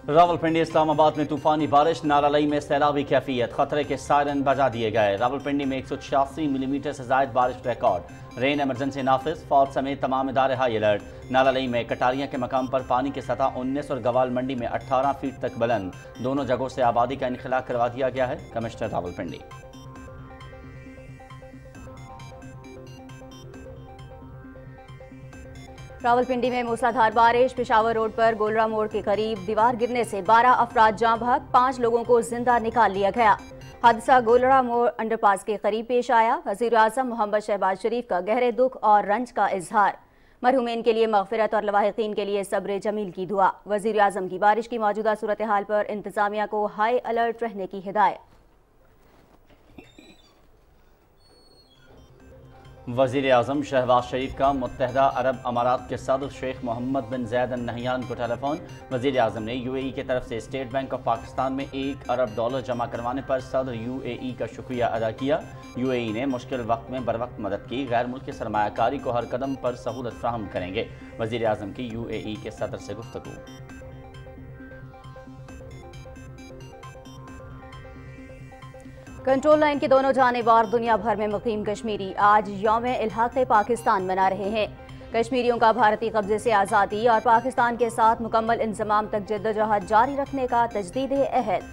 रावलपिंडी इस्लामाबाद में तूफानी बारिश, नालालई में सैलाबी कैफियत, खतरे के सायरन बजा दिए गए। रावलपिंडी में 186 मिलीमीटर से जायद बारिश रिकॉर्ड। रेन एमरजेंसी नाफिज, फौज समेत तमाम इदारे हाई अलर्ट। नालालई में कटारियां के मकाम पर पानी की सतह 19 और गवाल मंडी में 18 फीट तक बुलंद। दोनों जगहों से आबादी का इनखला करवा दिया गया है। कमिश्नर रावलपिंडी। रावलपिंडी में मूसलाधार बारिश, पेशावर रोड पर गोलरा मोड़ के करीब दीवार गिरने से 12 अफराद जाँ बहक, 5 लोगों को जिंदा निकाल लिया गया। हादसा गोलरा मोड़ अंडरपास के करीब पेश आया। वज़ीर आज़म मोहम्मद शहबाज शरीफ का गहरे दुख और रंज का इजहार। मरहूमीन के लिए मग़फ़िरत और लवाहिकीन के लिए सब्र जमील की दुआ। वज़ीर आज़म की बारिश की मौजूदा सूरत हाल पर इंतज़ामिया को हाई अलर्ट रहने की हिदायत। वज़ीर आज़म शहबाज शरीफ का मुत्तहदा अरब अमारात के सदर शेख मोहम्मद बिन ज़ैद अल नहयान को टेलीफोन। वज़ीर आज़म ने यूएई की तरफ से स्टेट बैंक ऑफ पाकिस्तान में $1 अरब जमा करवाने पर सदर यूएई का शुक्रिया अदा किया। यूएई ने मुश्किल वक्त में बरवक्त मदद की, गैर मुल्की सरमायाकारी को हर कदम पर सहूलत फ्राहम करेंगे। वज़ीर आज़म की यूएई के सदर से गुफ्तगू। कंट्रोल लाइन की दोनों जानिब और दुनिया भर में मुकीम कश्मीरी आज यौम इल्हाक़े पाकिस्तान मना रहे हैं। कश्मीरियों का भारतीय कब्जे से आज़ादी और पाकिस्तान के साथ मुकम्मल इंज़माम तक जद्दोजहद जारी रखने का तजदीद अहद।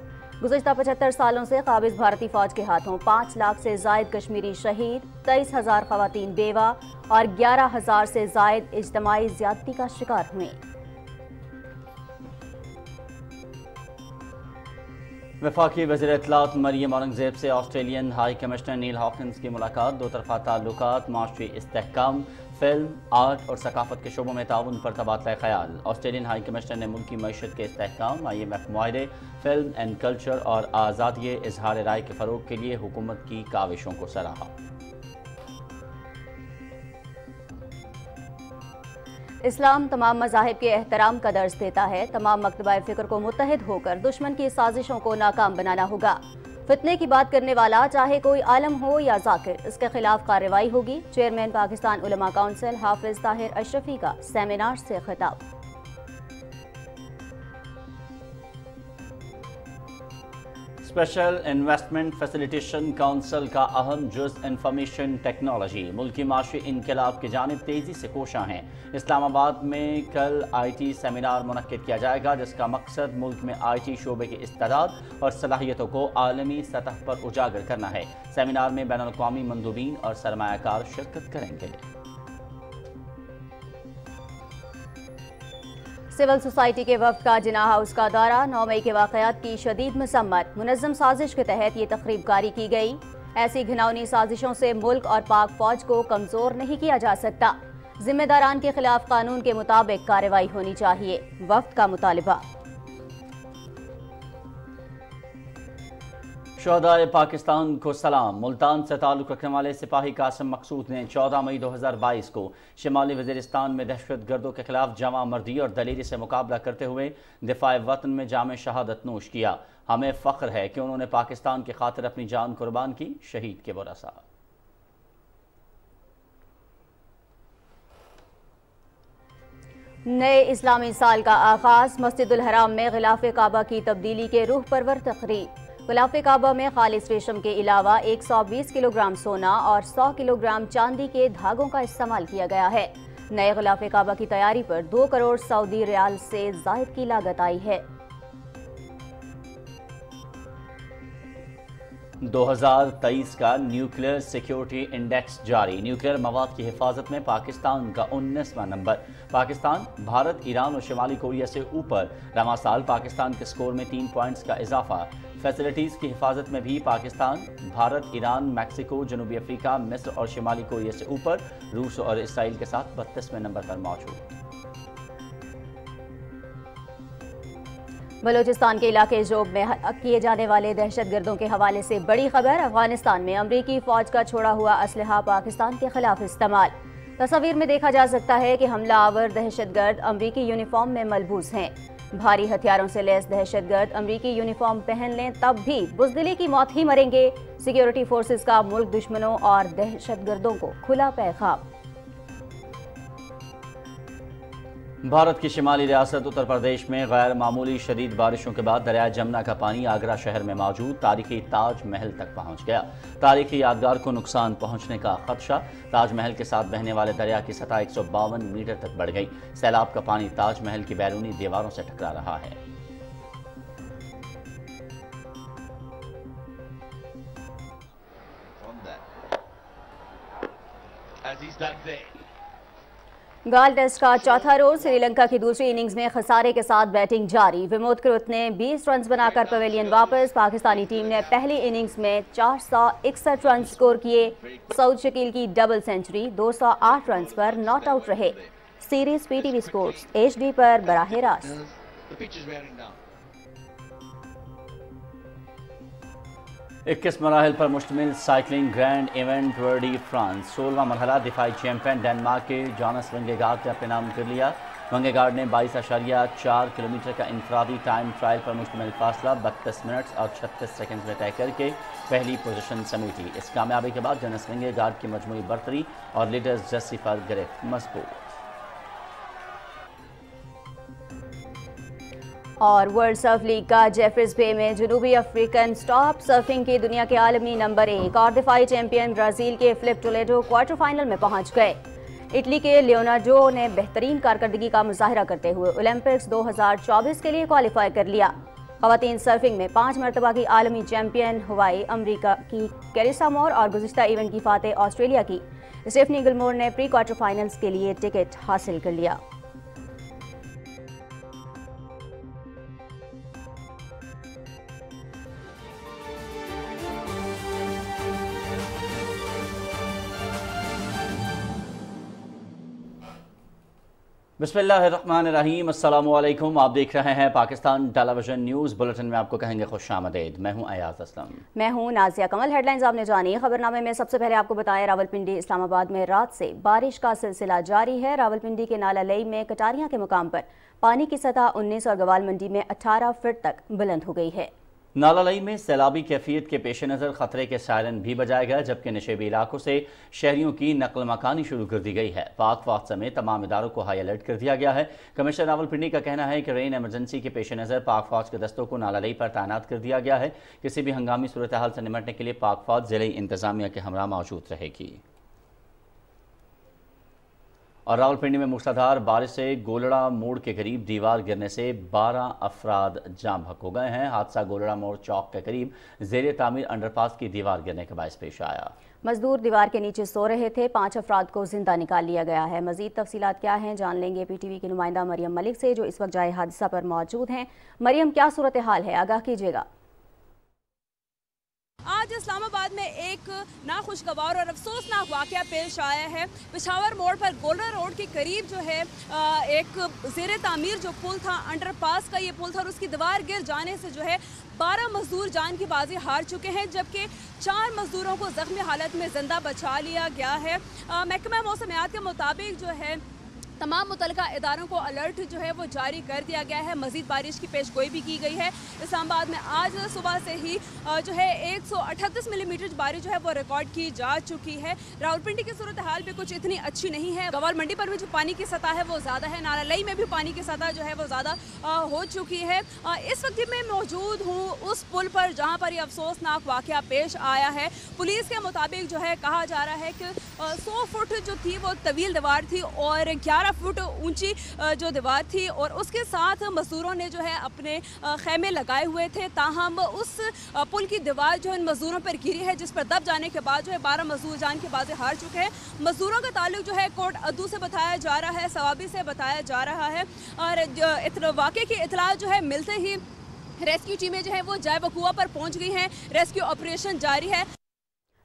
गुज़श्ता 75 सालों से काबिज़ भारतीय फ़ौज के हाथों 5 लाख से ज़ायद कश्मीरी शहीद, 23,000 ख़वातीन बेवा और 11,000 से ज़ायद इज्तमाई ज़्यादती का शिकार हुए। वफाकी वज़ीर इत्तलात मरियम औरंगज़ेब से ऑस्ट्रेलियन हाई कमिश्नर नील हॉकिन्स की मुलाकात। दो तरफ़ा ताल्लुकात, माशी इस्तेहकाम, फिल्म, आर्ट और सकाफत के शोबों में ताउन पर तबादला ख्याल। ऑस्ट्रेलियन हाई कमिश्नर ने मुल्की मईशत के इस्तेहकाम, IMF मुआहदे, फिल्म एंड कल्चर और आज़ादी इजहार राय के फ़रोग के लिए हुकूमत की काविशों को सराहा। इस्लाम तमाम मज़ाहिब के एहतराम का दर्ज देता है। तमाम मकतबा फ़िक्र को मुत्तहिद होकर दुश्मन की साजिशों को नाकाम बनाना होगा। फितने की बात करने वाला चाहे कोई आलम हो या जाकिर, इसके खिलाफ कार्रवाई होगी। चेयरमैन पाकिस्तान उलमा काउंसिल हाफिज ताहिर अशरफी का सेमिनार से खिताब। स्पेशल इन्वेस्टमेंट फैसिलिटेशन काउंसिल का अहम जुज़ इंफॉर्मेशन टेक्नोलॉजी मुल्की माशी इनकलाब की जानिब तेज़ी से कोशां हैं। इस्लामाबाद में कल IT सेमिनार मुनक्किद किया जाएगा, जिसका मकसद मुल्क में IT शोबे की इस्तेदाद और सलाहियतों को आलमी सतह पर उजागर करना है। सेमिनार में बैनुल-अक़वामी मंदूबीन और सरमायाकार शिरकत करेंगे। सिविल सोसाइटी के वफ्द का जिन्ना हाउस का दौरा। 9 मई के वाक़यात की शदीद मसम्मत। मुनज़्ज़म साजिश के तहत ये तक़रीब कारी की गई। ऐसी घिनौनी साजिशों से मुल्क और पाक फौज को कमज़ोर नहीं किया जा सकता। जिम्मेदारान के खिलाफ कानून के मुताबिक कार्रवाई होनी चाहिए, वफ्द का मुतालिबा। शोहदाए पाकिस्तान को सलाम। मुल्तान से ताल्लुक़ रखने वाले सिपाही कासिम मकसूद ने 14 मई 2022 को शिमाली वज़ीरिस्तान में दहशत गर्दों के खिलाफ जमा मर्दी और दलेरी से मुकाबला करते हुए दिफाए वतन में जाम शहादत नोश किया। हमें फ़ख्र है कि उन्होंने पाकिस्तान की खातिर अपनी जान कुर्बान की। शहीद के वरसा। नए इस्लामी साल का आगाज। मस्जिदुल हराम में ग़िलाफ़े काबा की तब्दीली के रूह परवर तक़रीब। ग़िलाफ़े काबा में खालिस रेशम के अलावा 120 किलोग्राम सोना और 100 किलोग्राम चांदी के धागों का इस्तेमाल किया गया है। नए ग़िलाफ़े काबा की तैयारी पर 2 करोड़ सऊदी रियाल से ज़ायद की लागत आई है। 2023 का न्यूक्लियर सिक्योरिटी इंडेक्स जारी। न्यूक्लियर मवाद की हिफाजत में पाकिस्तान का 19वां नंबर। पाकिस्तान, भारत, ईरान और शिमाली कोरिया से ऊपर। रवां साल पाकिस्तान के स्कोर में 3 पॉइंट्स का इजाफा। फैसिलिटीज़ की हिफाजत में भी पाकिस्तान, भारत, ईरान, मैक्सिको, जनूबी अफ्रीका, मिस्र और शिमाली कोरिया से ऊपर। रूस और इसराइल के साथ 32वें नंबर पर मौजूद। बलूचिस्तान के इलाके जोब में हलाक किए जाने वाले दहशतगर्दों के हवाले से बड़ी खबर। अफगानिस्तान में अमरीकी फौज का छोड़ा हुआ असलहा पाकिस्तान के खिलाफ इस्तेमाल। तस्वीर में देखा जा सकता है कि हमला आवर दहशतगर्द अमरीकी यूनिफॉर्म में मलबूस हैं। भारी हथियारों से लैस दहशतगर्द अमरीकी यूनिफॉर्म पहन लें तब भी बुज़दिली की मौत ही मरेंगे। सिक्योरिटी फोर्सेस का मुल्क दुश्मनों और दहशतगर्दों को खुला पैगाम। भारत की शिमाली रियासत उत्तर प्रदेश में गैर मामूली शदीद बारिशों के बाद दरिया जमुना का पानी आगरा शहर में मौजूद तारीखी ताज महल तक पहुंच गया। तारीखी यादगार को नुकसान पहुंचने का खदशा। ताज महल के साथ बहने वाले दरिया की सतह 152 मीटर तक बढ़ गई। सैलाब का पानी ताज महल की बैरूनी दीवारों से टकरा रहा है। गाल टेस्ट का चौथा रोज श्रीलंका की दूसरी इनिंग्स में खसारे के साथ बैटिंग जारी। विमोद कृत ने 20 रन बनाकर पवेलियन वापस। पाकिस्तानी टीम ने पहली इनिंग्स में 461 रन स्कोर किए। सऊद शकील की डबल सेंचुरी। 208 रन पर नॉट आउट रहे। सीरीज पीटीवी स्पोर्ट्स HD पर बराह रास्त। 21 मराहिल पर मुश्तमिल cycling grand event tour de France 16वां मरहला दिफाई चैंपियन डेनमार्क के जॉनस विंगेगार्ड ने अपने नाम कर लिया। विंगेगार्ड ने 22.4 किलोमीटर का इनफरादी टाइम ट्रायल पर मुश्तमिल फासला 32 मिनट और 36 सेकंड में तय करके पहली पोजीशन समेटी। इस कामयाबी के बाद जॉनस विंगेगार्ड की मजमूई बर्तरी और लीडर्स जर्सी पर गिरफ्त मजबूत। और वर्ल्ड सर्फ लीग का जेफरीज बे में जनूबी अफ्रीकन स्टॉप सर्फिंग की दुनिया के आलमी नंबर 1 और दिफाई चैंपियन ब्राजील के फिलिप टोलेडो क्वार्टर फाइनल में पहुंच गए। इटली के लियोनार्डो ने बेहतरीन कारकर्दगी का मुजाहरा करते हुए ओलंपिक्स 2024 के लिए क्वालिफाई कर लिया। खवातीन सर्फिंग में 5 मरतबा की आलमी चैंपियन हवाई अमरीका की कैरिसा मोर और गुज़िश्ता इवेंट की फातेह ऑस्ट्रेलिया की स्टेफनी गिलमोर ने प्री क्वार्टर फाइनल्स के लिए टिकट हासिल कर लिया। बिस्मिल्लाहिर्रहमानिर्रहीम, अस्सलामुअलैकुम। आप देख रहे हैं पाकिस्तान टेलीविजन न्यूज़ बुलेटिन में आपको कहेंगे खुशामदीद। मैं हूं अयाज असलम। मैं हूं नाजिया कमल। हेडलाइंस आपने जानी। खबरनामे में सबसे पहले आपको बताएं, रावलपिंडी इस्लामाबाद में रात से बारिश का सिलसिला जारी है। रावलपिंडी के नाला लई में कटारियां के मुकाम पर पानी की सतह 19 और गवाल मंडी में 18 फीट तक बुलंद हो गई है। नालालई में सैलाबी कैफियत के पेश नज़र खतरे के सायरन भी बजाया गया, जबकि नशेबी इलाकों से शहरियों की नकल मकानी शुरू कर दी गई है। पाक फौज समेत तमाम इदारों को हाई अलर्ट कर दिया गया है। कमिश्नर रावलपिंडी का कहना है कि रेन एमरजेंसी के पेश नज़र पाक फौज के दस्तों को नालालई पर तैनात कर दिया गया है। किसी भी हंगामी सूरत हाल से निमटने के लिए पाक फौज ज़िले इंतजामिया के हमरा मौजूद रहेगी। और रावलपिंडी में मूसलाधार बारिश से गोलड़ा मोड़ के करीब दीवार गिरने से 12 अफराद जाम बहक हो गए हैं। हादसा गोलड़ा मोड़ चौक के करीब ज़ेर तामीर अंडरपास की दीवार गिरने के बायस पेश आया। मजदूर दीवार के नीचे सो रहे थे। 5 अफराद को जिंदा निकाल लिया गया है। मजीद तफसीलात क्या हैं जान लेंगे PTV की नुमाइंदा मरियम मलिक से, जो इस वक्त जाए हादसा पर मौजूद हैं। मरियम, क्या सूरत हाल है, आगाह कीजिएगा। आज इस्लामाबाद में एक नाखुशगवार और अफसोसनाक वाक़या पेश आया है। पेशावर मोड़ पर गोलरा रोड के करीब जो है एक ज़ेर तामीर जो पुल था, अंडरपास का ये पुल था, और उसकी दीवार गिर जाने से जो है 12 मजदूर जान की बाजी हार चुके हैं, जबकि 4 मजदूरों को जख्मी हालत में जिंदा बचा लिया गया है। महकमा मौसमियात के मुताबिक जो है तमाम मुतलका इदारों को अलर्ट जो है वो जारी कर दिया गया है। मजीद बारिश की पेशगोई भी की गई है। इस्लामाबाद में आज सुबह से ही जो है 138 मिलीमीटर बारिश जो है वो रिकॉर्ड की जा चुकी है। रावलपिंडी की सूरत हाल भी कुछ इतनी अच्छी नहीं है। गवाल मंडी पर भी जो पानी की सतह है वो ज़्यादा है। नालालई में भी पानी की सतह जो है वो ज़्यादा हो चुकी है। इस वक्त मैं मौजूद हूँ उस पुल पर जहाँ पर यह अफसोसनाक वाक़या पेश आया है। पुलिस के मुताबिक जो है कहा जा रहा है कि 100 फुट जो थी वो तवील दीवार थी और 11 फुट ऊंची जो दीवार थी, और उसके साथ मजदूरों ने जो है अपने खेमे लगाए हुए थे। ताहम उस पुल की दीवार जो इन मजदूरों पर गिरी है, जिस पर दब जाने के बाद जो है 12 मजदूर जान के बाजी हार चुके हैं। मजदूरों का ताल्लुक जो है कोट अद्दू से बताया जा रहा है, सवाबी से बताया जा रहा है। और वाक़े की इतला जो है मिलते ही रेस्क्यू टीमें जो है वो जाए वकुआ पर पहुंच गई हैं। रेस्क्यू ऑपरेशन जारी है।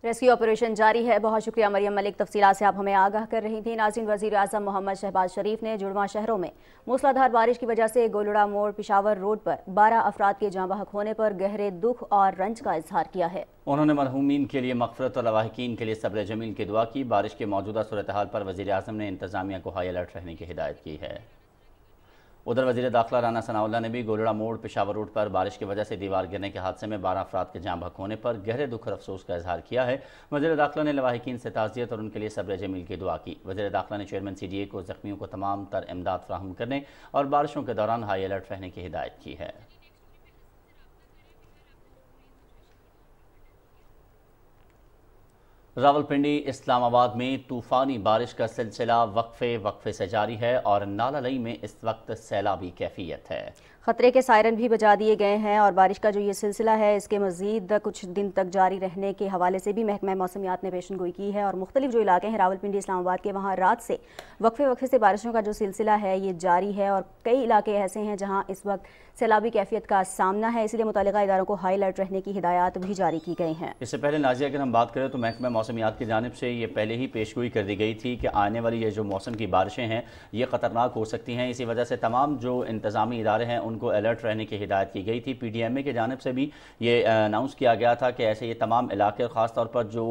रेस्क्यू ऑपरेशन जारी है। बहुत शुक्रिया मरियम मलिक, तफसीलात से आप हमें आगाह कर रही थी। नाज़रीन, वज़ीर आज़म मोहम्मद शहबाज शरीफ ने जुड़वां शहरों में मूसलाधार बारिश की वजह से गोलड़ा मोड़ पेशावर रोड पर 12 अफराद के जाँ बहक होने पर गहरे दुख और रंज का इजहार किया है। उन्होंने मरहूमीन के लिए मग़फ़िरत और लवाहिकीन के लिए सब्र जमील की दुआ की। बारिश के मौजूदा सूरत हाल पर वज़ीर आज़म ने इंतज़ामिया को हाई अलर्ट रहने की हिदायत की है। उधर वज़ीर दाखिला राना सनाउल्लाह ने भी गोलड़ा मोड़ पेशावर रोड पर बारिश की वजह से दीवार गिरने के हादसे में 12 अफराद के जाँ बहक होने पर गहरे दुख और अफसोस का इजहार किया है। वज़ीर दाखिला ने लवाहिकीन से ताज़ियत और उनके लिए सब्र जमील की दुआ की। वज़ीर दाखिला ने चेयरमैन CDA को ज़ख्मियों को तमाम तर इमदाद फराहम करने और बारिशों के दौरान हाई अलर्ट रहने की हिदायत की है। रावलपिंडी इस्लामाबाद में तूफ़ानी बारिश का सिलसिला वक्फे से जारी है और नाला लई में इस वक्त सैलाबी कैफियत है। खतरे के सायरन भी बजा दिए गए हैं और बारिश का जो ये सिलसिला है इसके मज़ीद कुछ दिन तक जारी रहने के हवाले से भी महकमा मौसमियात ने पेशन गोई की है और मुख्तलिफ जो इलाके हैं रावलपिंडी इस्लामाबाद के, वहाँ रात से वक्फे से बारिशों का जो सिलसिला है ये जारी है और कई इलाके ऐसे हैं जहाँ इस वक्त सैलाबी कैफियत का सामना है, इसलिए मुतल्लिका इदारों को हाई अलर्ट रहने की हिदायत भी जारी की गई हैं। इससे पहले नाज़िया अगर हम बात करें तो महकमा मौसमियात की जानिब से ये पहले ही पेशगोई कर दी गई थी कि आने वाली ये जो मौसम की बारिशें हैं ये ख़तरनाक हो सकती हैं। इसी वजह से तमाम जो इंतज़ामी इदारे हैं उनको अलर्ट रहने की हिदायत की गई थी। PDMA की जानिब से भी ये अनाउंस किया गया था कि ऐसे ये तमाम इलाके ख़ास तौर पर जो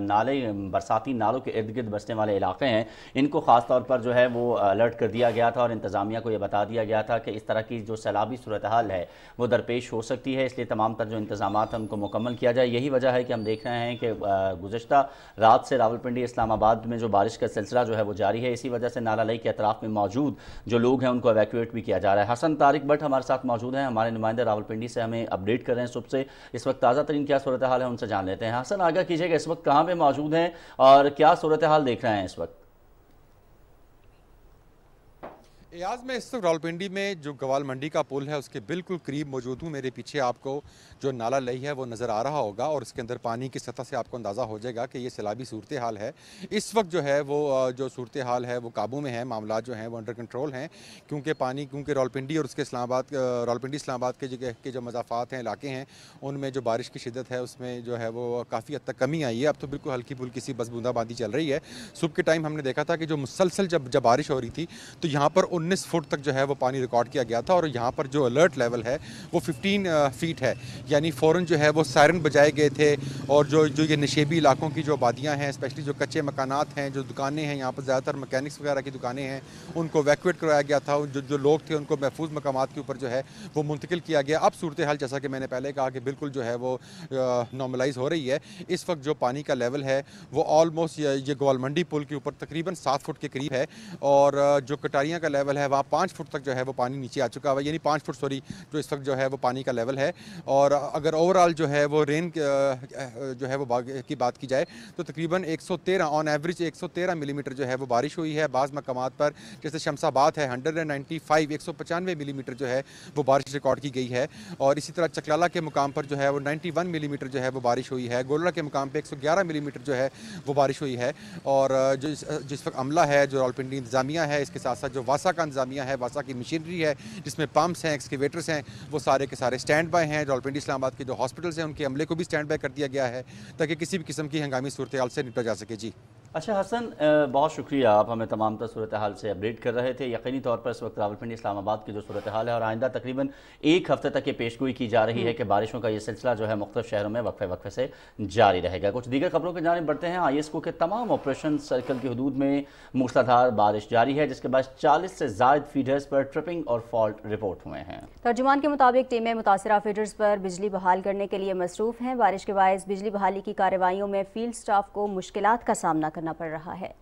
नाले बरसाती नालों के इर्द गिर्द बसने वाले इलाके हैं इनको ख़ास तौर पर जो है वो अलर्ट कर दिया गया था और इंतज़ामिया को ये बता दिया गया था कि इस तरह की जो सैलाबी सूरत हाल है वो दरपेश हो सकती है, इसलिए तमाम तर जो इंतज़ामात हैं उनको मुकम्मल किया जाए। यही वजह है कि हम देख रहे हैं कि गुज़श्ता रात से रावलपिंडी इस्लामाबाद में जो बारिश का सिलसिला जो है वो जारी है। इसी वजह से नाला लई के अतराफ़ में मौजूद जो लोग हैं उनको एवैक्यूएट भी किया जा रहा है। हसन तारिक भट्ट हमारे साथ मौजूद हैं, हमारे नुमाइंदे रावलपिंडी से हमें अपडेट कर रहे हैं सुबह से। इस वक्त ताज़ा तरीन क्या सूरत हाल है उनसे जान लेते हैं। हसन, आगाह कीजिएगा इस वक्त कहाँ पे मौजूद हैं और क्या सूरत हाल देख रहे हैं इस वक्त? आज मैं इस वक्त रावलपिंडी में जो गवाल मंडी का पुल है उसके बिल्कुल करीब मौजूद हूँ। मेरे पीछे आपको जो नाला लई है वो नज़र आ रहा होगा और इसके अंदर पानी की सतह से आपको अंदाज़ा हो जाएगा कि ये सैलाबी सूरत हाल है। इस वक्त जो है वो जो सूरत हाल है वो काबू में है, मामला जो हैं वो अंडर कंट्रोल हैं क्योंकि रावलपिंडी और उसके रावलपिंडी इस्लामाबाद के जो मज़ाफ़ात हैं, इलाके हैं, उनमें जो बारिश की शिद्दत है उसमें जो है वो काफ़ी हद तक कमी आई है। अब तो बिल्कुल हल्की फुल्की सी बस बूंदाबांदी चल रही है। सुबह के टाइम हमने देखा था कि जो मुसलसल जब बारिश हो रही थी तो यहाँ पर 19 फुट तक जो है वो पानी रिकॉर्ड किया गया था और यहाँ पर जो अलर्ट लेवल है वो 15 फीट है, यानी फ़ौरन जो है वो सायरन बजाए गए थे और जो ये नशेबी इलाकों की जो आबादियाँ हैं, स्पेशली जो कच्चे मकानात हैं, जो दुकानें हैं, यहाँ पर ज़्यादातर मैकेनिक्स वगैरह की दुकानें हैं, उनको वैक्यूएट करवाया गया था। जो लोग थे उनको महफूज मकामात के ऊपर जो है वो मुंतकिल किया गया। अब सूरत हाल जैसा कि मैंने पहले कहा कि बिल्कुल जो है वो नॉर्मलाइज हो रही है। इस वक्त जो पानी का लेवल है वो ऑलमोस्ट ये ग्वाल मंडी पुल के ऊपर तकरीबन 7 फुट के करीब है और जो कटारियाँ का लेवल है वहाँ 5 फुट तक जो है वो पानी नीचे आ चुका है, यानी 5 फुट जो इस वक्त जो है वो पानी का लेवल है। और अगर ओवरऑल जो है वो रेन जो है वो की बात की जाए तो तकरीबन 113 ऑन एवरेज 113 मिलीमीटर जो है वो बारिश हुई है। बाज़ मकामात पर जैसे शमशाबाद है 195 मिलीमीटर जो है वो बारिश रिकॉर्ड की गई है और इसी तरह चकलाला के मुकाम पर जो है वो 91 मिलीमीटर जो है वो बारिश हुई है। गोलड़ा के मुकाम पर 111 मिलीमीटर जो है वो बारिश हुई है। और जिस वक्त अमला है जो रावलपिंडी इंतजामिया है, इसके साथ साथ जो वासा का इंतजामिया है, वासा की मशीनरी है जिसमें पंप्स हैं, एक्सकेवेटर्स हैं, वो सारे के सारे स्टैंड बाय हैं। रावलपिंडी इस्लामाबाद के जो हॉस्पिटल्स हैं उनके अमले को भी स्टैंड बाय कर दिया गया है ताकि किसी भी किस्म की हंगामी सूरत हाल से निपटा जा सके। जी अच्छा हसन, बहुत शुक्रिया, आप हमें तमाम तर सूरत हाल से अपडेट कर रहे थे। यकीनी तौर पर इस वक्त रावलपिंडी इस्लामाबाद की जो सूरत हाल है और आइंदा तकरीबन 1 हफ्ते तक ये पेशगोई की जा रही है कि बारिशों का ये सिलसिला जो है मुख्तलिफ शहरों में वक्फे से जारी रहेगा। कुछ दीगर खबरों की जानिब बढ़ते हैं। ISO के तमाम ऑपरेशन सर्कल की हदूद में मूसलाधार बारिश जारी है जिसके बाद 40 से ज़ायद फीडर्स पर ट्रिपिंग और फॉल्ट रिपोर्ट हुए हैं। तर्जुमान के मुताबिक टीमें मुतासिरा फीडर्स पर बिजली बहाल करने के लिए मसरूफ़ हैं। बारिश के बायस बिजली बहाली की कार्रवाइयों में फील्ड स्टाफ को मुश्किलात का सामना करना पड़ रहा है।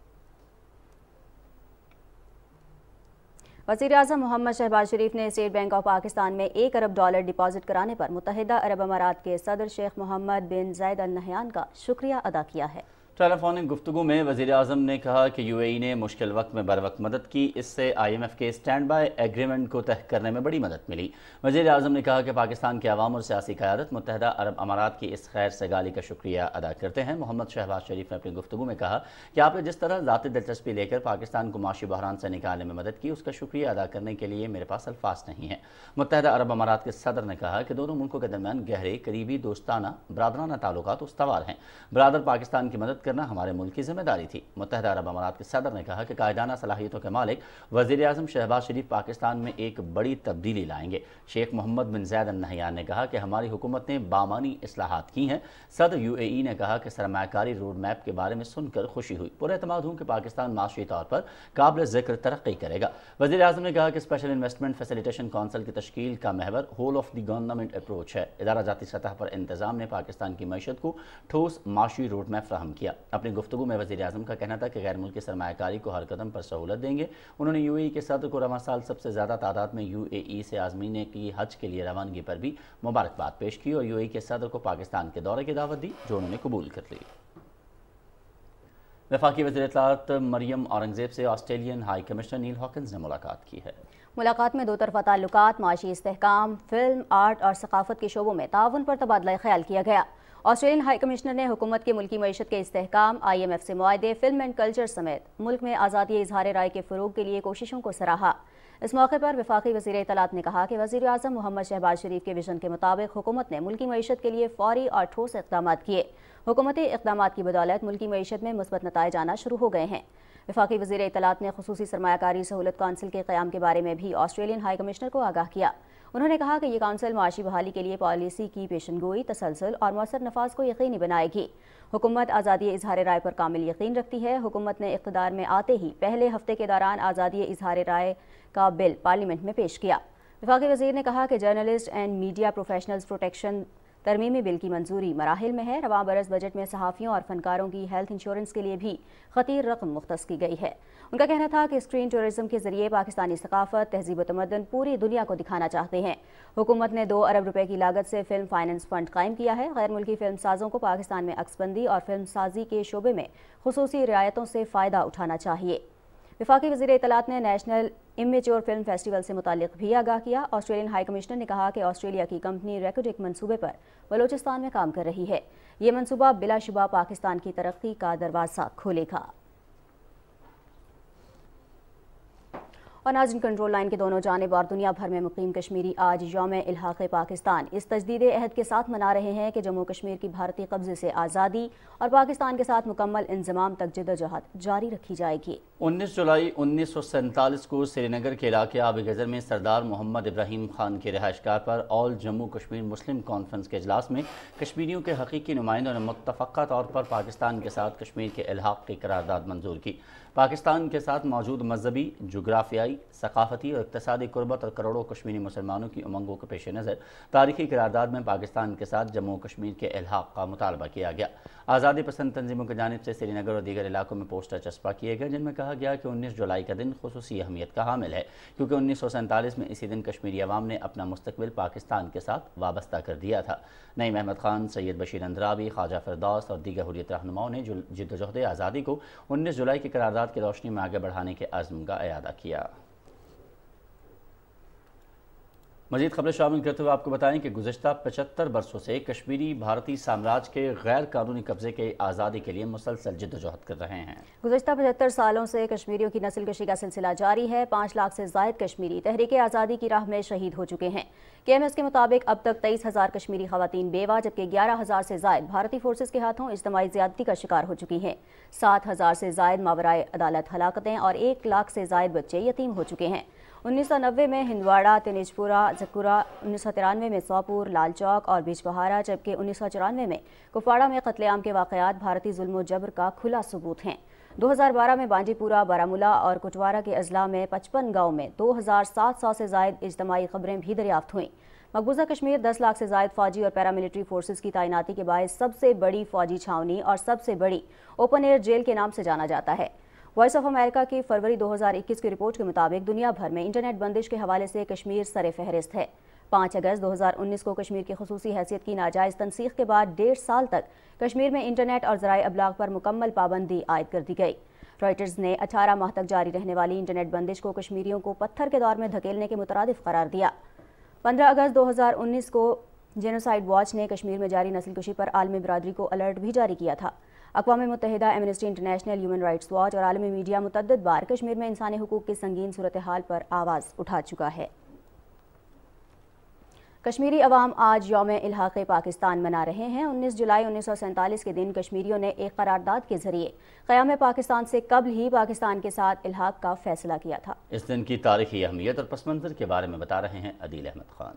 वज़ीर-ए-आज़म मोहम्मद शहबाज शरीफ ने स्टेट बैंक ऑफ पाकिस्तान में $1 अरब डिपॉजिट कराने पर मुत्तहिदा अरब अमारात के सदर शेख मोहम्मद बिन जायद अल नहयान का शुक्रिया अदा किया है। टेलीफोनिक गुफ्तगू में वज़ीर-ए-आज़म ने कहा कि UAE ने मुश्किल वक्त में बर वक्त मदद की, इससे IMF के स्टैंड बाय एग्रीमेंट को तय करने में बड़ी मदद मिली। वज़ीर-ए-आज़म ने कहा कि पाकिस्तान के अवाम और सियासी क़यादत मुत्तहिदा अरब अमारात की इस खैर सगाली का शुक्रिया अदा करते हैं। मोहम्मद शहबाज शरीफ ने अपनी गुफ्तगू में कहा कि आपने जिस तरह ज़ाती दिलचस्पी लेकर पाकिस्तान को माशी बहरान से निकालने में मदद की, उसका शुक्रिया अदा करने के लिए मेरे पास अल्फाज नहीं है। मुत्तहिदा अरब अमारात के सदर ने कहा कि दोनों मुल्कों के दरमियान गहरे, करीबी, दोस्ताना, बरादराना ताल्लुकात उस्तवार हैं। बरादर पाकिस्तान की मदद करना हमारे मुल्क की जिम्मेदारी थी। मुत्तहिदा अरब अमारात के सदर ने कहा कि कायदाना सलाहियतों के मालिक वज़ीर आज़म शहबाज शरीफ पाकिस्तान में एक बड़ी तब्दीली लाएंगे। शेख मोहम्मद बिन ज़ैद अल नहयान ने कहा कि हमारी हुकूमत ने बामानी इस्लाहात की हैं। सदर UAE ने कहा कि सरमायाकारी रोड मैप के बारे में सुनकर खुशी हुई। पूरे एतमाद हूँ कि पाकिस्तान माशी तौर पर काबिल ज़िक्र तरक्की करेगा। वज़ीर आज़म ने कहा कि स्पेशल इन्वेस्टमेंट फैसिलिटेशन काउंसिल की तश्कील का महवर whole of the government approach है। इदारा जाती सतह पर इंतजाम ने पाकिस्तान की मईशत को ठोस माशी रोड मैप फ्राहम किया। अपनी गुफ्तगू में वज़ीर आज़म का कहना था कि गैर मुल्की सरमायाकारी को हर कदम पर सहूलत देंगे। उन्होंने UAE के सदर को रवां साल सबसे ज़्यादा तादाद में UAE से आज़मीने की हज के लिए रवानगी पर भी मुबारकबाद पेश की और UAE के सदर को पाकिस्तान के दौरे की दावत दी, जो उन्होंने कबूल कर ली। वफाकी वज़ीर इत्तलात मरियम औरंगज़ेब से ऑस्ट्रेलियन हाई कमिश्नर नील हॉकिंस ने मुलाकात की है। मुलाकात में दो तरफ़ा ताल्लुकात, माशी इस्तेहकाम, फिल्म, आर्ट और सकाफत के शोबों में ताउन पर तबादला ख्याल किया गया। ऑस्ट्रेलियन हाई कमिश्नर ने हुकूमत के मुल्की मईशत के इस्तेहकाम, IMF से मुआहदे, फिल्म एंड कल्चर समेत मुल्क में आज़ादी इजहार राय के फ़रोग़ के लिए कोशिशों को सराहा। इस मौके पर वफाकी वज़ीर इत्तलात ने कहा कि वज़ीर आज़म मोहम्मद शहबाज शरीफ के विजन के मुताबिक हुकूमत ने मुल्की मईशत के लिए फौरी और ठोस इक़दाम किए। हुकूमती इक़दाम की बदौलत मुल्की मईशत में मुस्बत नताइज आना शुरू हो गए हैं। वफाकी वज़ीर इत्तलात ने खुसूसी सरमायाकारी सहूलत काउंसिल के क़याम के बारे में भी ऑस्ट्रेलियन हाई कमिश्नर को आगाह किया। उन्होंने कहा कि ये काउंसिल माशी बहाली के लिए पॉलिसी की पेशनगोई, तसलसल और मौसर नफाज को यकीनी बनाएगी। हुकूमत आज़ादी इजहार राय पर कामिल यकीन रखती है। हुकूमत ने इक़्तिदार में आते ही पहले हफ्ते के दौरान आज़ादी इजहार राय का बिल पार्लियामेंट में पेश किया। वफाकी वज़ीर ने कहा कि journalist and media professionals protection तरमीमी बिल की मंजूरी मराहिल में है। रवां बरस बजट में सहाफ़ियों और फनकारों की हेल्थ इंश्योरेंस के लिए भी खतीर रकम मुख्तस की गई है। उनका कहना था कि स्क्रीन टूरिज्म के जरिए पाकिस्तानी सकाफत, तहजीब व तमद्दुन पूरी दुनिया को दिखाना चाहते हैं। हुकूमत ने 2 अरब रुपए की लागत से फिल्म फाइनेंस फंड कायम किया है। गैर मुल्की फिल्म साजों को पाकिस्तान में अक्सबंदी और फिल्म साजी के शोबे में खुसूसी रियायतों से फ़ायदा उठाना चाहिए। वफाकी वज़ीर इत्तलात ने नेशनल इमेच्योर फिल्म फेस्टिवल से मुतालिक भी आगाह किया। ऑस्ट्रेलियन हाई कमिश्नर ने कहा कि ऑस्ट्रेलिया की कंपनी रेकोडिक मंसूबे पर बलोचिस्तान में काम कर रही है। ये मंसूबा बिलाशुबा पाकिस्तान की तरक्की का दरवाज़ा खोलेगा। और नाज़रीन, कंट्रोल लाइन के दोनों जानिब और दुनिया भर में मुकीम कश्मीरी आज यौम इल्हाक़ पाकिस्तान इस तजदीद अहद के साथ मना रहे हैं कि जम्मू कश्मीर की भारतीय कब्जे से आज़ादी और पाकिस्तान के साथ मुकम्मल इंज़माम तक जद्दोजहद जारी रखी जाएगी। 19 जुलाई 1947 को श्रीनगर के इलाके आबी गज़र में सरदार मोहम्मद इब्राहिम खान के रिहाइशगाह पर ऑल जम्मू कश्मीर मुस्लिम कॉन्फ्रेंस के इजलास में कश्मीरियों के हकीकी नुमाइंदों ने मुत्तफ़क़ा तौर पर पाकिस्तान के साथ कश्मीर के इल्हाक़ की करारदाद मंजूर की। पाकिस्तान के साथ मौजूद मजहबी, जोग्राफियाई, सकाफती और इक़्तिसादी कुर्बत और करोड़ों कश्मीरी मुसलमानों की उमंगों के पेश नज़र तारीखी करारदाद में पाकिस्तान के साथ जम्मू कश्मीर के इल्हाक़ का मुतालबा किया गया। आज़ादी पसंद तंजीमों की जानिब से श्रीनगर और दीगर इलाकों में पोस्टर चस्पा किए गए, जिनमें कहा गया कि 19 जुलाई का दिन खुसूसी अहमियत का हामिल है, क्योंकि 1947 में इसी दिन कश्मीरी अवाम ने अपना मुस्तकबिल पाकिस्तान के साथ वाबस्ता कर दिया था। नईम अहमद खान, सैयद बशीर अंद्राबी, ख्वाजा फिरदौस और दीगर हुर्रियत रहनुमाओं ने जिद्दोजहद आज़ादी को 19 जुलाई की करारदाद की रोशनी में आगे बढ़ाने के अज़्म का इयादा किया। मज़ीद खबरें शामिल करते हुए आपको बताएं कि गुज़श्ता 75 बरसों से कश्मीरी भारतीय साम्राज्य के गैर कानूनी कब्जे के आज़ादी के लिए मुसलसल जिद्दोजहद कर रहे हैं। गुज़श्ता 75 सालों से कश्मीरियों की नस्ल कशी का सिलसिला जारी है। 5 लाख से ज़ायद कश्मीरी तहरीक आज़ादी की राह में शहीद हो चुके हैं। KMS के मुताबिक अब तक 23,000 कश्मीरी ख़वातीन बेवा, जबकि 11,000 से ज़ायद भारतीय फोर्सेज के हाथों इज्तिमाई ज़्यादती का शिकार हो चुकी हैं। 7,000 से ज़ायद मावराए अदालत हलाकतें और 1 लाख से ज़ायद बच्चे यतीम हो चुके हैं। 1990 में हिंदवाड़ा, तेनेजपुरा, जकुरा, 1993 में सौपुर, लाल चौक और बिजबहारा, जबकि 1994 में कुपवाड़ा में कत्लेआम के वाक़यात भारतीय जुल्म जबर का खुला सबूत हैं। 2012 में बांजीपुरा, बारामूला और कुटवारा के अजला में 55 गाँव में 2,700 से ज़ायद इज्तिमाई खबरें भी दरियाफ्त हुईं। मकबूजा कश्मीर 10 लाख से ज़ायद फ़ौजी और पैरामिलिट्री फोर्सेज की तैनाती के बायस सबसे बड़ी फ़ौजी छावनी और सबसे बड़ी ओपन एयर जेल के नाम से जाना जाता है। वॉइस ऑफ अमेरिका की फरवरी 2021 की रिपोर्ट के मुताबिक दुनिया भर में इंटरनेट बंदिश के हवाले से कश्मीर सरे फहरिस्त है। 5 अगस्त 2019 को कश्मीर की खुसूसी हैसियत की नाजायज़ तनसीख के बाद 1.5 साल तक कश्मीर में इंटरनेट और ज़राए अबलाग पर मुकम्मल पाबंदी आयद कर दी गई। रॉयटर्स ने 18 माह तक जारी रहने वाली इंटरनेट बंदिश को कश्मीरियों को पत्थर के दौर में धकेलने के मुतरादिफ करार दिया। 15 अगस्त 2019 को जेनोसाइड वॉच ने कश्मीर में जारी नस्लकुशी पर आलमी बरादरी को अलर्ट भी जारी किया था। अक़वाम मुत्तहिदा, Amnesty International, human rights watch और आलमी मीडिया मुतअद्दिद बार कश्मीर में इंसानी हुकूक की संगीन सूरत हाल पर आवाज़ उठा चुका है। کشمیری عوام آج یوم الحاق پاکستان منا رہے ہیں۔ 19 جولائی 1947 کے دن کشمیریوں نے ایک قرارداد کے ذریعے قیام پاکستان سے قبل ہی پاکستان کے ساتھ الحاق کا فیصلہ کیا تھا۔ اس دن کی تاریخی اہمیت اور پس منظر کے بارے میں بتا رہے ہیں عدیل احمد خان۔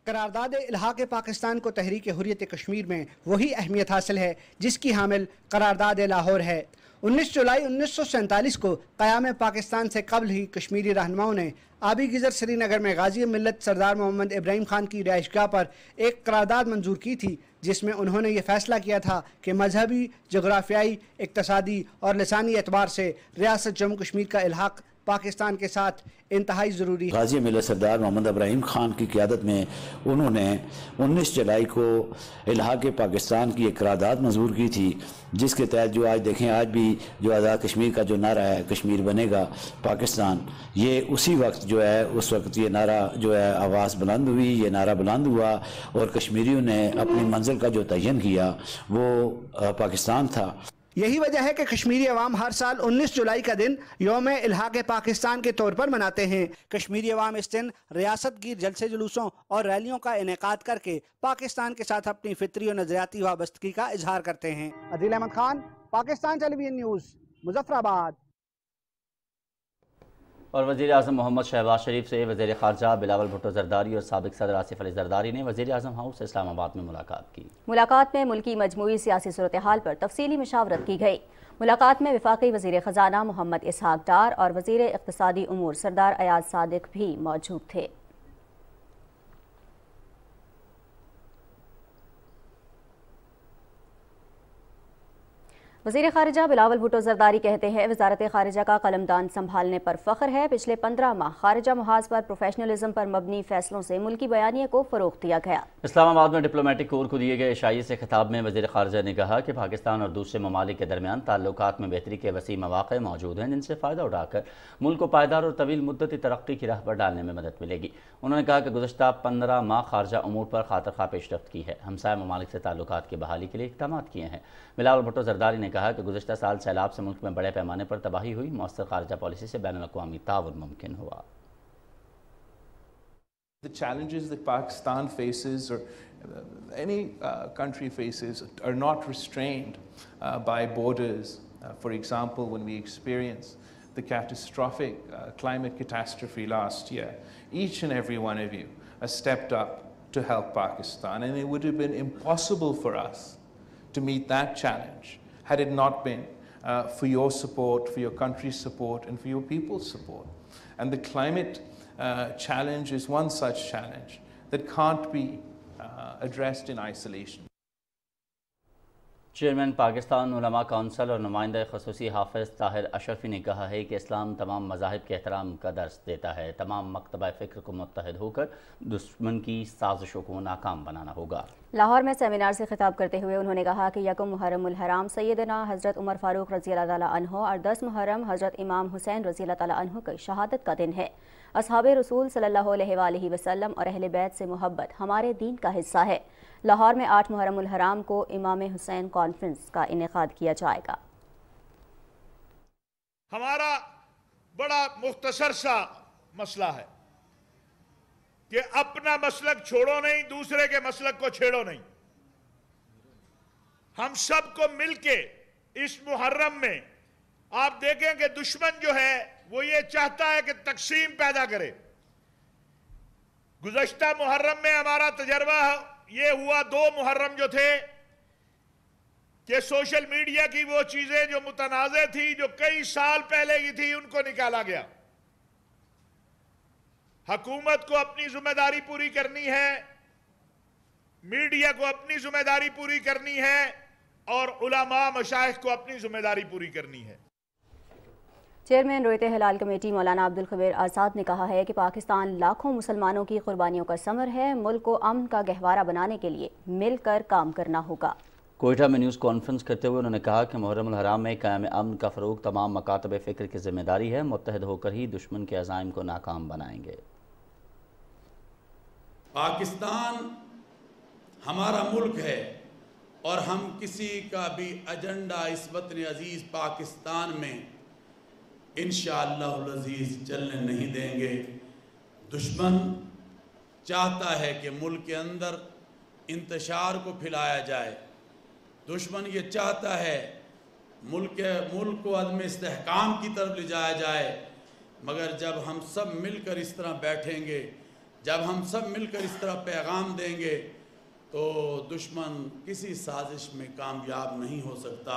قرارداد الحاق پاکستان کو تحریک حریت کشمیر میں وہی اہمیت حاصل ہے جس کی حامل قرارداد لاہور ہے۔ 19 جولائی 1947 کو قیام پاکستان سے قبل ہی کشمیری رہنماؤں نے آبی گزر سری نگر میں غازی ملت سردار محمد ابراہیم خان کی رہائش گاہ پر ایک قرارداد منظور کی تھی، جس میں انہوں نے یہ فیصلہ کیا تھا کہ مذہبی، جغرافیائی، اقتصادی اور لسانی اعتبار سے ریاست جموں کشمیر کا الحاق پاکستان کے ساتھ انتہائی ضروری ہے۔ غازی ملت سردار محمد ابراہیم خان کی قیادت میں انہوں نے 19 جولائی کو الحاق پاکستان کی ایک قرارداد منظور کی تھی، جس کے تحت جو آج دیکھیں، آج بھی جو آزاد کشمیر کا جو نعرہ ہے، کشمیر بنے گا پاکستان، یہ اسی وقت جو ہے، اس وقت یہ نعرہ جو ہے آواز بلند ہوئی، یہ نعرہ بلند ہوا اور کشمیریوں نے اپنی منزل کا جو تعین کیا وہ پاکستان تھا۔ یہی وجہ ہے کہ کشمیری عوام ہر سال 19 جولائی کا دن یوم الحاق پاکستان کے طور پر مناتے ہیں۔ کشمیری عوام اس دن ریاست گیر جلسے جلوسوں اور ریلیوں کا انعقاد کر کے پاکستان کے ساتھ اپنی فطری اور نظریاتی وابستگی کا اظہار کرتے ہیں۔ عدیل Ahmad Khan, Pakistan television news, Muzaffar آباد۔ اور وزیر اعظم محمد شہباز شریف سے وزیر خارجہ بلاول بھٹو زرداری اور سابق صدر آصف علی زرداری نے وزیر اعظم ہاؤس اسلام آباد میں ملاقات کی۔ ملاقات میں ملکی مجموعی سیاسی صورتحال پر تفصیلی مشاورت کی گئی۔ ملاقات میں وفاقی وزیر خزانہ محمد اسحاق ڈار اور وزیر اقتصادی امور سردار ایاز صادق بھی موجود تھے۔ وزیر خارجہ بلاول بھٹو زرداری کہتے ہیں، وزارت خارجہ کا قلمدان سنبھالنے پر فخر ہے۔ پچھلے 15 ماہ خارجہ محاذ پر پروفیشنلزم پر مبنی فیصلوں سے ملکی بیانیے کو فروغ دیا گیا۔ اسلام آباد میں ڈپلومیٹک کور کو دیے گئے عشائیے سے خطاب میں وزیر خارجہ نے کہا کہ پاکستان اور دوسرے ممالک کے درمیان تعلقات میں بہتری کے وسیع مواقع موجود ہیں، جن سے فائدہ اٹھا کر ملک کو پائیدار اور طویل مدتی ترقی کی راہ پر ڈالنے میں مدد ملے گی۔ انہوں نے کہا کہ گزشتہ 15 ماہ خارجہ امور پر خاطر خواہ پیش رفت کی ہے، ہمسایہ ممالک سے تعلقات کی بحالی کے لیے اقدامات کیے ہیں۔ بلاول بھٹو زرداری نے کہا کہ گزشتہ سال سیلاب سے ملک میں بڑے پیمانے پر تباہی ہوئی، مؤثر خارجہ پالیسی سے بین الاقوامی تعاون ممکن ہوا۔ The challenges that Pakistan faces or any country faces are not restrained by borders. For example, when we experienced the catastrophic climate catastrophe last year, each and every one of you has stepped up to help Pakistan, and it would have been impossible for us to meet that challenge had it not been for your support, for your country's support, and for your people's support. And the climate challenge is one such challenge that can't be addressed in isolation. Chairman Pakistan علماء council اور نمائندہ خصوصی حافظ طاہر اشرفی نے کہا ہے کہ اسلام تمام مذاہب کے احترام کا درس دیتا ہے، تمام مکتبہ فکر کو متحد ہو کر دشمن کی سازشوں کو ناکام بنانا ہوگا۔ لاہور میں سیمینار سے خطاب کرتے ہوئے انہوں نے کہا کہ یکم محرم الحرام سیدنا حضرت عمر فاروق رضی اللہ تعالیٰ عنہ اور 10 محرم حضرت امام حسین رضی اللہ تعالیٰ عنہ کی شہادت کا دن ہے۔ اصحاب رسول صلی اللہ علیہ وآلہ وسلم اور اہل بیت سے محبت ہمارے دین کا حصہ ہے۔ لاہور میں 8 محرم الحرام کو امام حسین کانفرنس کا انعقاد کیا جائے گا۔ ہمارا بڑا مختصر سا مسئلہ ہے کہ اپنا مسلک چھوڑو نہیں، دوسرے کے مسلک کو چھیڑو نہیں۔ ہم سب کو مل کے اس محرم میں آپ دیکھیں کہ دشمن جو ہے وہ یہ چاہتا ہے کہ تقسیم پیدا کرے۔ گزشتہ محرم میں ہمارا تجربہ یہ ہوا، 2 محرم جو تھے کہ سوشل میڈیا کی وہ چیزیں جو متنازع تھی، جو کئی سال پہلے کی تھی، ان کو نکالا گیا۔ حکومت کو اپنی ذمہ داری پوری کرنی ہے، میڈیا کو اپنی ذمہ داری پوری کرنی ہے، اور علماء مشائخ کو اپنی ذمہ داری پوری کرنی ہے۔ چیئرمین رویت ہلال کمیٹی مولانا عبدالخبیر آزاد نے کہا ہے کہ پاکستان لاکھوں مسلمانوں کی قربانیوں کا ثمر ہے، ملک کو امن کا گہوارہ بنانے کے لیے مل کر کام کرنا ہوگا۔ کوئٹہ میں نیوز کانفرنس کرتے ہوئے انہوں نے کہا کہ محرم الحرام میں قیام امن کا فروغ تمام مکاتب فکر کی ذمہ داری ہے، متحد ہو کر ہی دشمن کے عزائم کو ناکام بنائیں گے۔ پاکستان ہمارا ملک ہے اور ہم کسی کا بھی ایجنڈا اس وطن عزیز پاکستان میں انشاءاللہ العزیز چلنے نہیں دیں گے۔ دشمن چاہتا ہے کہ ملک کے اندر انتشار کو پھیلایا جائے، دشمن یہ چاہتا ہے ملک کو عدم استحکام کی طرف لے جایا جائے، مگر جب ہم سب مل کر اس طرح بیٹھیں گے، جب ہم سب مل کر اس طرح پیغام دیں گے تو دشمن کسی سازش میں کامیاب نہیں ہو سکتا۔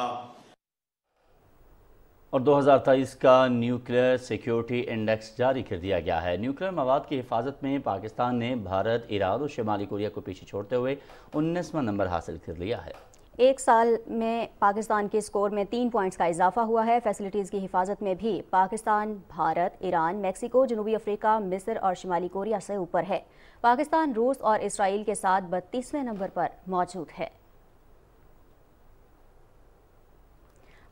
اور 2023 کا نیوکلیئر سیکیورٹی انڈیکس جاری کر دیا گیا ہے۔ نیوکلیئر مواد کی حفاظت میں پاکستان نے بھارت، ایران اور شمالی کوریا کو پیچھے چھوڑتے ہوئے 19واں نمبر حاصل کر لیا ہے۔ ایک سال میں پاکستان کے سکور میں 3 پوائنٹس کا اضافہ ہوا ہے۔ فیسلٹیز کی حفاظت میں بھی پاکستان بھارت، ایران، میکسیکو، جنوبی افریقہ، مصر اور شمالی کوریا سے اوپر ہے۔ پاکستان روس اور اسرائیل کے ساتھ 32ویں نمبر پر موجود ہے۔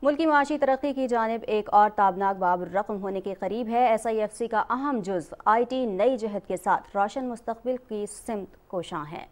ملک کی معاشی ترقی کی جانب ایک اور تابناک باب رقم ہونے کے قریب ہے۔ SIFC کا اہم جزو IT نئی جہت کے ساتھ روشن مستقبل کی سمت کوشاں ہے۔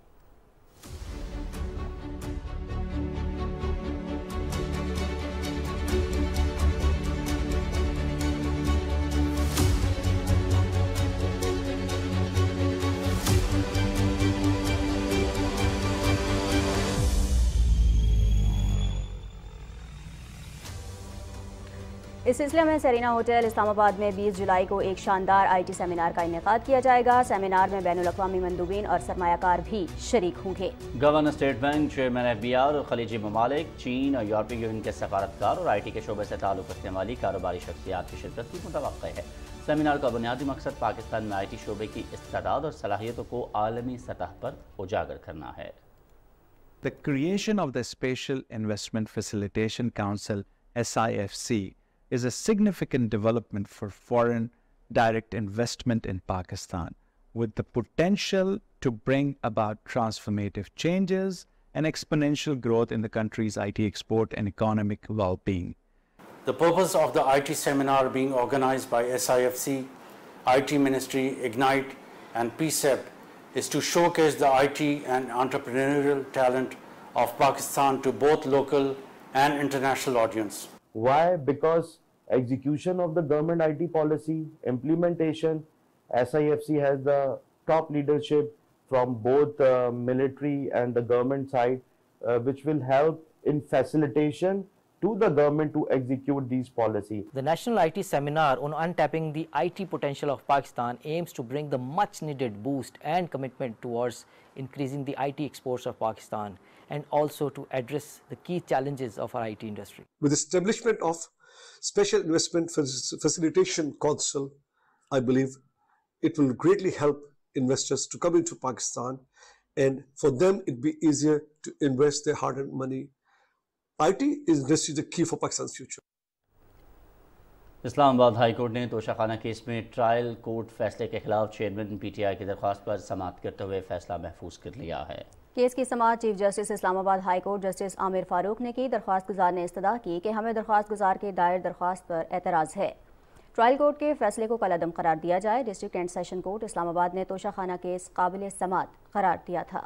اس سلسلے میں سیرینا ہوٹل اسلام آباد میں 20 جولائی کو ایک شاندار IT سیمینار کا انعقاد کیا جائے گا۔ سیمینار میں بین الاقوامی مندوبین اور سرمایہ کار بھی شریک ہوں گے۔ Governor state bank, chairman FBR اور خلیجی ممالک، چین اور یورپی یونین کے سفارتکار اور IT کے شعبے سے تعلق رکھنے والی کاروباری شخصیات کی شرکت کی متوقع ہے۔ سیمینار کا بنیادی مقصد پاکستان میں IT شعبے کی استعداد اور صلاحیتوں کو عالمی سطح پر اجاگر کرنا ہے۔ The creation of the Spatial Investment Facilitation Council, SIFC, is a significant development for foreign direct investment in Pakistan, with the potential to bring about transformative changes and exponential growth in the country's IT export and economic well-being. The purpose of the IT seminar being organized by SIFC, IT Ministry, Ignite and PCEP is to showcase the IT and entrepreneurial talent of Pakistan to both local and international audience. Why? Because execution of the government IT policy, implementation, SIFC has the top leadership from both military and the government side, which will help in facilitation to the government to execute these policies. The National IT Seminar on Untapping the IT Potential of Pakistan aims to bring the much needed boost and commitment towards increasing the IT exports of Pakistan and also to address the key challenges of our IT industry. With the establishment of Special Investment Facilitation Council, I believe it will greatly help investors to come into Pakistan, and for them it be easier to invest their hard-earned money. IT industry is the key for Pakistan's future. اسلام آباد high court نے توشہ خانہ case میں trial court فیصلے کے خلاف chairman PTI کی درخواست پر سماعت کرتے ہوئے فیصلہ محفوظ کر لیا ہے۔ کیس کی سماعت چیف جسٹس اسلام آباد ہائی کورٹ جسٹس عامر فاروق نے کی۔ درخواست گزار نے استدعا کی کہ ہمیں درخواست گزار کے دائر درخواست پر اعتراض ہے۔ ٹرائل کورٹ کے فیصلے کو کالعدم قرار دیا جائے۔ ڈسٹرکٹ اینڈ سیشن کورٹ اسلام آباد نے توشہ خانہ کیس قابل سماعت قرار دیا تھا۔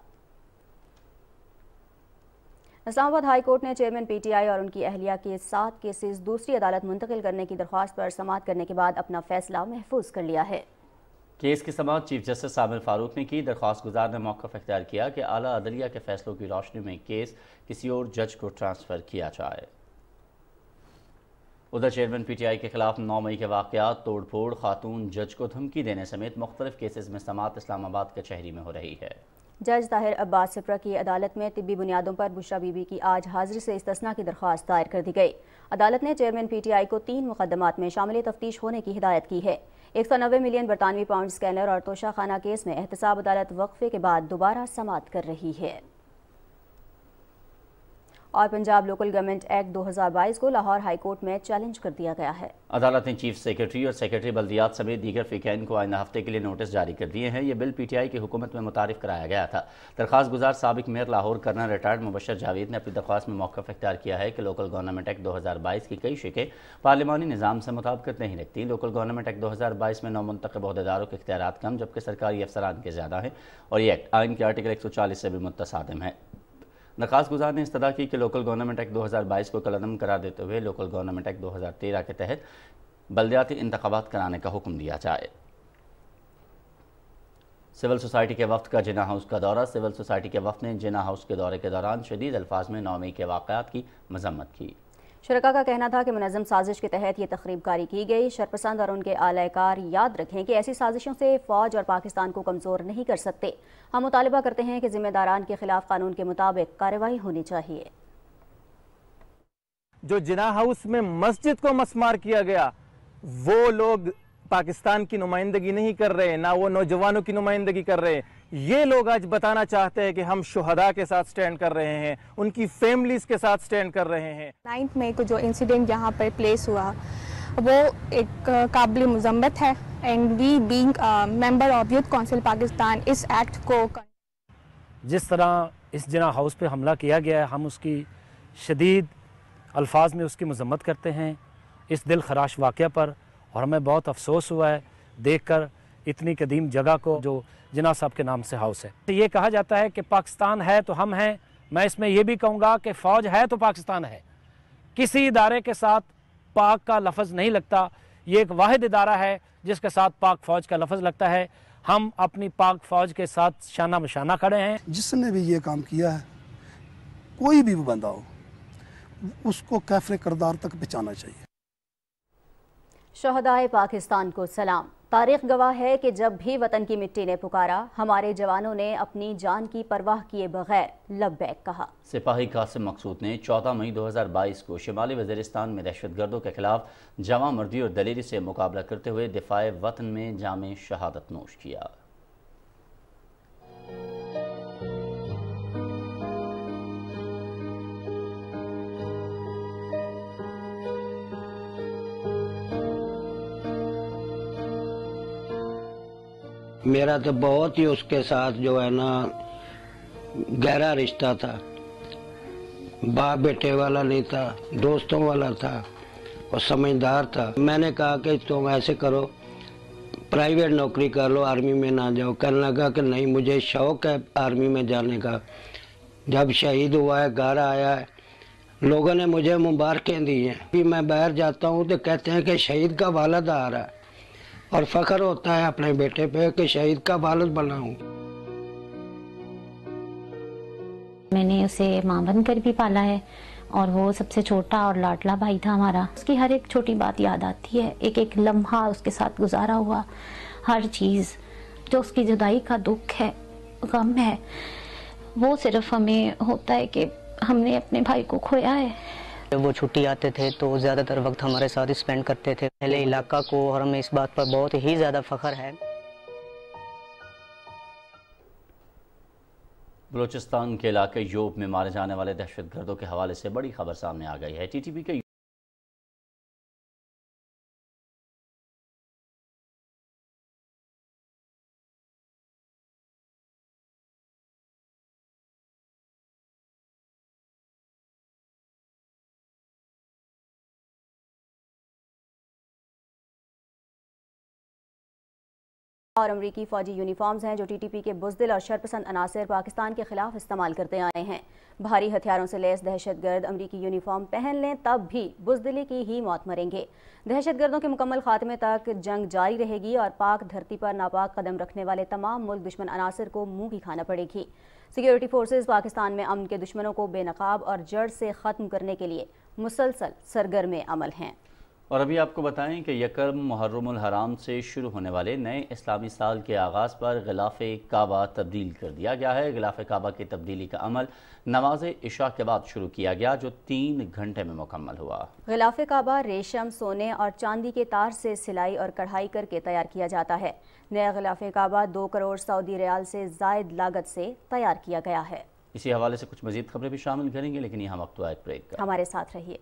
اسلام آباد ہائی کورٹ نے چیئرمین PTI اور ان کی اہلیہ کے 7 کیسز دوسری عدالت منتقل کرنے کی درخواست پر سماعت کرنے کے بعد اپنا فیصلہ محفوظ کر لیا ہے۔ کیس کی سماعت چیف جسٹس عامر فاروق نے کی۔ درخواست گزار نے موقف اختیار کیا کہ اعلیٰ عدلیہ کے فیصلوں کی روشنی میں کیس کسی اور جج کو ٹرانسفر کیا جائے۔ ادھر چیئرمین PTI کے خلاف 9 مئی کے واقعات، توڑ پھوڑ، خاتون جج کو دھمکی دینے سمیت مختلف کیسز میں سماعت اسلام آباد کچہری میں ہو رہی ہے۔ جج طاہر عباس سپرا کی عدالت میں طبی بنیادوں پر بشرا بی بی کی آج حاضری سے استثناء کی درخواست دائر کر دی گئی۔ عدالت نے چیئرمین PTI کو 3 مقدمات میں شامل تفتیش ہونے کی ہدایت کی ہے۔ 190 ملین برطانوی پاؤنڈ اسکینر اور توشہ خانہ کیس میں احتساب عدالت وقفے کے بعد دوبارہ سماعت کر رہی ہے۔ اور پنجاب لوکل گورنمنٹ ایکٹ 2022 کو لاہور ہائی کورٹ میں چیلنج کر دیا گیا ہے۔ عدالت نے چیف سیکرٹری اور سیکرٹری بلدیات سمیت دیگر فریقین کو آئندہ ہفتے کے لیے نوٹس جاری کر دیے ہیں۔ یہ بل PTI کی حکومت میں متعارف کرایا گیا تھا۔ درخواست گزار سابق میئر لاہور کرنل ریٹائرڈ مبشر جاوید نے اپنی درخواست میں موقف اختیار کیا ہے کہ لوکل گورنمنٹ ایکٹ 2022 کی کئی شقیں پارلیمانی نظام سے مطابقت نہیں رکھتی۔ لوکل گورنمنٹ ایکٹ 2022 میں نومنتخب عہدیداروں کے اختیارات کم جبکہ سرکاری افسران کے زیادہ ہیں، اور یہ ایکٹ آئین کے آرٹیکل 140 سے بھی متصادم ہے۔ درخواست گزار نے استدعا کی کہ لوکل گورنمنٹ ایکٹ 2022 کو کالعدم قرار دیتے ہوئے لوکل گورنمنٹ ایکٹ 2013 کے تحت بلدیاتی انتخابات کرانے کا حکم دیا جائے۔ सिविल सोसाइटी के वफ्द का जिन्ना हाउस का दौरा। सिविल सोसाइटी के वफ्द ने जिन्ना हाउस के दौरे के दौरान शदीद अल्फाज में 9 मई के वाक़यात की मजम्मत की। शुरका का कहना था कि मुनज़्ज़म साजिश के तहत ये तखरीबकारी की गई। शरपसंद और उनके आलाकार याद रखें कि ऐसी साजिशों से फ़ौज और पाकिस्तान को कमज़ोर नहीं कर सकते। हम मुतालबा करते हैं कि ज़िम्मेदारान के खिलाफ कानून के मुताबिक कार्रवाई होनी चाहिए। जो जिन्ना हाउस में मस्जिद को मस्मार किया गया, वो लोग पाकिस्तान की नुमाइंदगी नहीं कर रहे, ना वो नौजवानों की नुमाइंदगी कर रहे। ये लोग आज बताना चाहते हैं कि हम शुहदा के साथ स्टैंड कर रहे हैं, उनकी फैमिलीज के साथ स्टैंड कर रहे हैं। 9 मई को जो इंसिडेंट यहाँ पर प्लेस हुआ वो एक काबिल मज़म्मत है and we being member of youth council Pakistan इस एक्ट को जिस तरह इस जिन्ना हाउस पे हमला किया गया है, हम उसकी शदीद अल्फाज में उसकी मज़म्मत करते हैं इस दिल खराश वाक़या पर। और हमें बहुत अफसोस हुआ है देखकर इतनी कदीम जगह को जो जिन्ना साहब के नाम से हाउस है। तो ये कहा जाता है कि पाकिस्तान है तो हम हैं। मैं इसमें ये भी कहूँगा कि फ़ौज है तो पाकिस्तान है। किसी इदारे के साथ पाक का लफ्ज़ नहीं लगता। ये एक वाहिद इदारा है जिसके साथ पाक फ़ौज का लफ्ज़ लगता है। हम अपनी पाक फ़ौज के साथ शाना बशाना खड़े हैं। जिसने भी ये काम किया है, कोई भी बंदा हो, उसको कैफ़रे किरदार तक पहुँचाना चाहिए। शहदाए पाकिस्तान को सलाम। तारीख गवाह है कि जब भी वतन की मिट्टी ने पुकारा, हमारे जवानों ने अपनी जान की परवाह किए बगैर लब्बैक कहा। सिपाही कासिम मकसूद ने 14 मई 2022 को शिमाली वज़ीरिस्तान में दहशतगर्दों के खिलाफ जवां मर्दी और दलेरी से मुकाबला करते हुए दिफाए वतन में जामे शहादत नोश किया। मेरा तो बहुत ही उसके साथ जो है ना गहरा रिश्ता था। बाप बेटे वाला नहीं था, दोस्तों वाला था और समझदार था। मैंने कहा कि तुम ऐसे करो, प्राइवेट नौकरी कर लो, आर्मी में ना जाओ। कहने लगा कि नहीं, मुझे शौक है आर्मी में जाने का। जब शहीद हुआ है, घर आया है, लोगों ने मुझे मुबारकें दी हैं। फिर मैं बाहर जाता हूँ तो कहते हैं कि शहीद का वालिद आ रहा है और फख्र होता है अपने बेटे पे कि शहीद का वालिद बना हूँ। मैंने उसे मां बनकर भी पाला है और वो सबसे छोटा और लाडला भाई था हमारा। उसकी हर एक छोटी बात याद आती है, एक एक लम्हा उसके साथ गुजारा हुआ, हर चीज़ जो उसकी जुदाई का दुख है, गम है, वो सिर्फ हमें होता है कि हमने अपने भाई को खोया है। वो छुट्टी आते थे तो ज़्यादातर वक्त हमारे साथ ही स्पेंड करते थे। पहले इलाका को और हमें इस बात पर बहुत ही ज़्यादा फ़ख्र है। बलूचिस्तान के इलाके योब में मारे जाने वाले दहशतगर्दों के हवाले से बड़ी खबर सामने आ गई है। टीटीपी के और अमरीकी फौजी यूनिफॉर्म्स हैं जो टीटीपी के बुज़दिल और शरपसंद अनासर पाकिस्तान के खिलाफ इस्तेमाल करते आए हैं। भारी हथियारों से लैस दहशतगर्द अमरीकी यूनिफॉर्म पहन लें तब भी बुज़दिली की ही मौत मरेंगे। दहशतगर्दों के मुकम्मल खात्मे तक जंग जारी रहेगी और पाक धरती पर नापाक कदम रखने वाले तमाम मुल्क दुश्मन अनासर को मुंह की खाना पड़ेगी। सिक्योरिटी फोर्सेज पाकिस्तान में अमन के दुश्मनों को बेनकाब और जड़ से ख़त्म करने के लिए मुसलसल सरगर्म अमल हैं। और अभी आपको बताएं कि यकम मुहर्रमुल हराम से शुरू होने वाले नए इस्लामी साल के आगाज़ पर गिलाफ़े काबा तब्दील कर दिया गया है। गिलाफ़े काबा की तब्दीली का अमल नमाज इशा के बाद शुरू किया गया जो 3 घंटे में मुकम्मल हुआ। गिलाफ़े काबा रेशम, सोने और चांदी के तार से सिलाई और कढ़ाई करके तैयार किया जाता है। नया गिलाफ़े काबा 2 करोड़ सऊदी रियाल से ज़ायद लागत से तैयार किया गया है। इसी हवाले से कुछ मज़ीद खबरें भी शामिल करेंगे, लेकिन यहाँ वक्त हुआ एक ब्रेक का। हमारे साथ रहिए।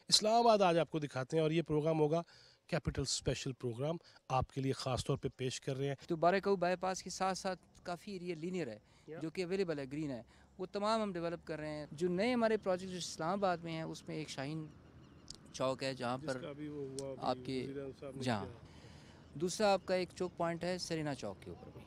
इस्लामाबाद आज आपको दिखाते हैं और ये प्रोग्राम होगा कैपिटल स्पेशल प्रोग्राम आपके लिए ख़ास तौर पे पेश कर रहे हैं। तो बारकाऊ बाईपास के साथ साथ काफ़ी एरिया लीनियर है जो कि अवेलेबल है, ग्रीन है, وہ تمام ہم ڈیولپ کر رہے ہیں. جو نئے ہمارے پروجیکٹ جو اسلام آباد میں ہیں اس میں ایک شاہین چوک ہے جہاں پر آپ کے جہاں دوسرا آپ کا ایک چوک پوائنٹ ہے سرینا چوک کے اوپر بھی,